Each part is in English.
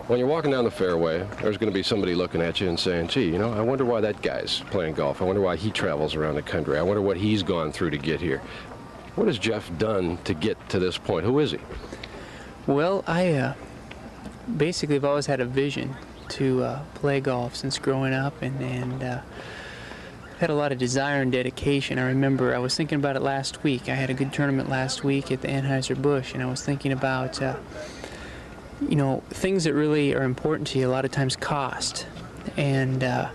When you're walking down the fairway, there's going to be somebody looking at you and saying, gee, you know, I wonder why that guy's playing golf. I wonder why he travels around the country. I wonder what he's gone through to get here. What has Jeff done to get to this point? Who is he? Well, I basically have always had a vision to play golf since growing up, and had a lot of desire and dedication. I remember I was thinking about it last week. I had a good tournament last week at the Anheuser-Busch, and I was thinking about you know, things that really are important to you a lot of times cost. And I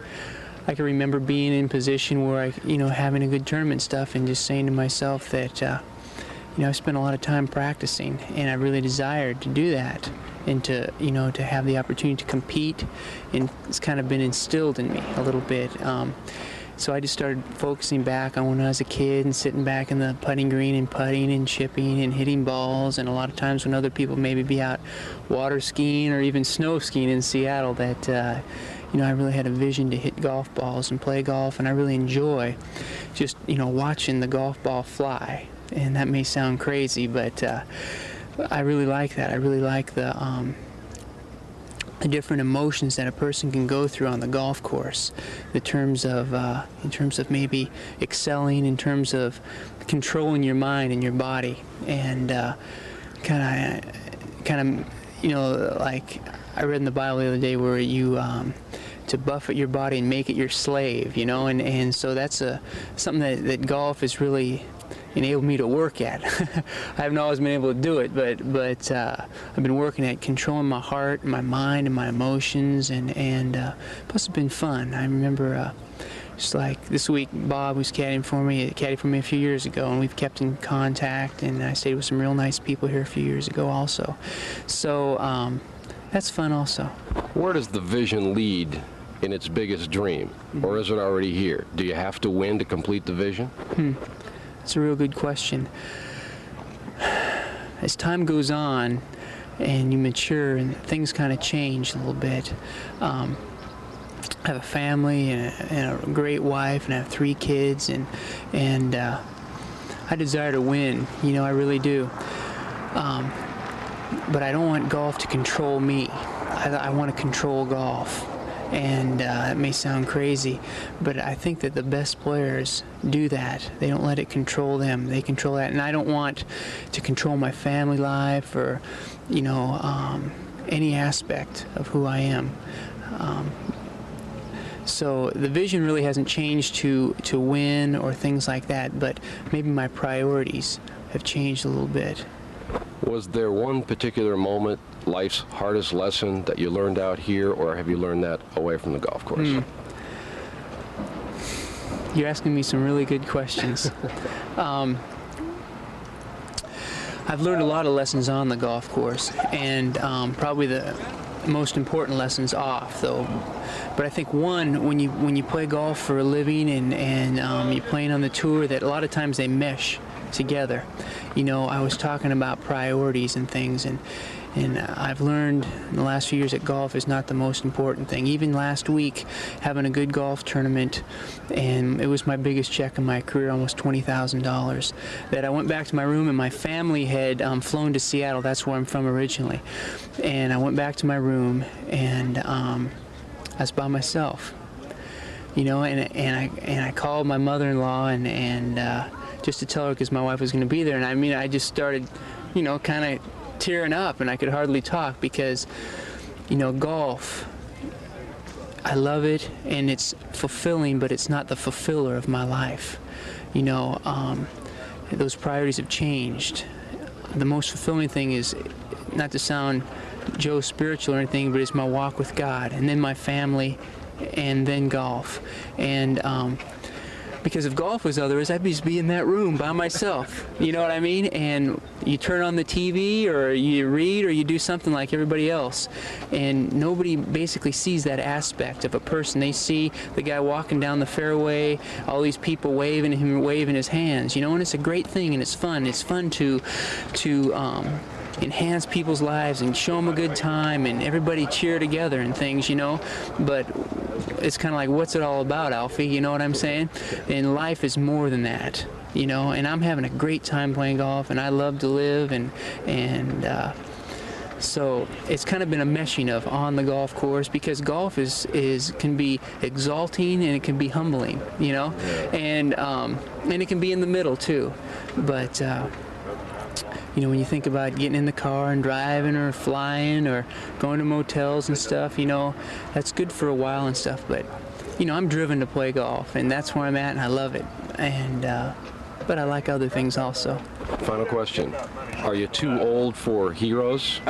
can remember being in position where I, you know, having a good tournament stuff and just saying to myself that, you know, I spent a lot of time practicing, and I really desired to do that and to, you know, to have the opportunity to compete, and it's kind of been instilled in me a little bit. So I just started focusing back on when I was a kid and sitting back in the putting green and putting and chipping and hitting balls, and a lot of times when other people maybe be out water skiing or even snow skiing in Seattle, that you know, I really had a vision to hit golf balls and play golf, and I really enjoy just, you know, watching the golf ball fly. And that may sound crazy, but I really like that. I really like the different emotions that a person can go through on the golf course, in terms of maybe excelling, in terms of controlling your mind and your body, and kind of, you know, like I read in the Bible the other day where you to buffet your body and make it your slave, you know, and so that's something that golf has really enabled me to work at. I haven't always been able to do it, but I've been working at controlling my heart, my mind, and my emotions, and plus it's been fun. I remember just like this week, Bob was caddying for me a few years ago, and we've kept in contact, and I stayed with some real nice people here a few years ago also. So that's fun also. Where does the vision lead in its biggest dream, or is it already here? Do you have to win to complete the vision? That's a real good question. As time goes on and you mature and things kind of change a little bit, I have a family and a great wife, and I have 3 kids, and I desire to win, you know, I really do. But I don't want golf to control me. I want to control golf. And it may sound crazy, but I think that the best players do that. They don't let it control them. They control that. And I don't want to control my family life or, you know, any aspect of who I am. So the vision really hasn't changed to win or things like that, but maybe my priorities have changed a little bit. Was there one particular moment, life's hardest lesson, that you learned out here, or have you learned that away from the golf course? You're asking me some really good questions. I've learned a lot of lessons on the golf course, and probably the most important lessons off, though. But I think one, when you play golf for a living and you're playing on the tour, that a lot of times they mesh together. You know, I was talking about priorities and things, and I've learned in the last few years that golf is not the most important thing. Even last week, having a good golf tournament, and it was my biggest check in my career, almost $20,000, that I went back to my room, and my family had flown to Seattle. That's where I'm from originally. And I went back to my room, and I was by myself. You know, and I called my mother-in-law and just to tell her, because my wife was going to be there, and I mean, I just started, you know, kind of tearing up, and I could hardly talk because, you know, golf, I love it, and it's fulfilling, but it's not the fulfiller of my life. You know, those priorities have changed. The most fulfilling thing is, not to sound Joe spiritual or anything, but it's my walk with God, and then my family, and then golf. And because if golf was otherwise, I'd just be in that room by myself. You know what I mean? And you turn on the TV, or you read, or you do something like everybody else. And nobody basically sees that aspect of a person. They see the guy walking down the fairway, all these people waving him, waving his hands. You know, and it's a great thing, and it's fun. It's fun to enhance people's lives and show them a good time, and everybody cheer together and things, you know. But it's kind of like, what's it all about, Alfie? You know what I'm saying? And life is more than that, you know. And I'm having a great time playing golf, and I love to live, and So it's kind of been a meshing of on the golf course, because golf can be exalting and it can be humbling, you know, and it can be in the middle too. But you know, when you think about getting in the car and driving or flying or going to motels and stuff, you know, that's good for a while and stuff. But you know, I'm driven to play golf, and that's where I'm at, and I love it. And but I like other things also. Final question. Are you too old for heroes?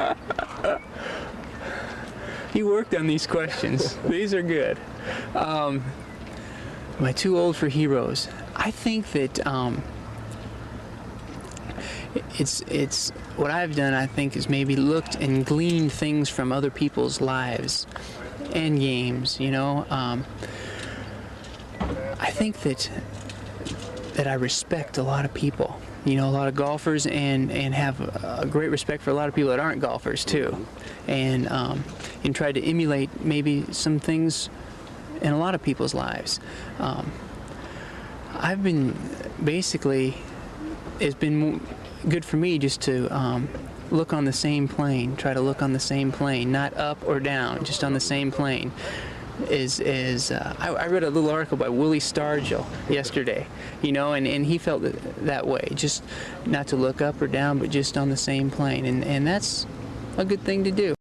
You worked on these questions. These are good. Am I too old for heroes? I think that it's what I've done, I think, is maybe looked and gleaned things from other people's lives and games, you know. I think that I respect a lot of people, you know, a lot of golfers, and have a great respect for a lot of people that aren't golfers too, and try to emulate maybe some things in a lot of people's lives. I've been basically, it's been good for me just to look on the same plane, try to look on the same plane, not up or down, just on the same plane. I read a little article by Willie Stargell yesterday, you know, and he felt that way, just not to look up or down, but just on the same plane, and that's a good thing to do.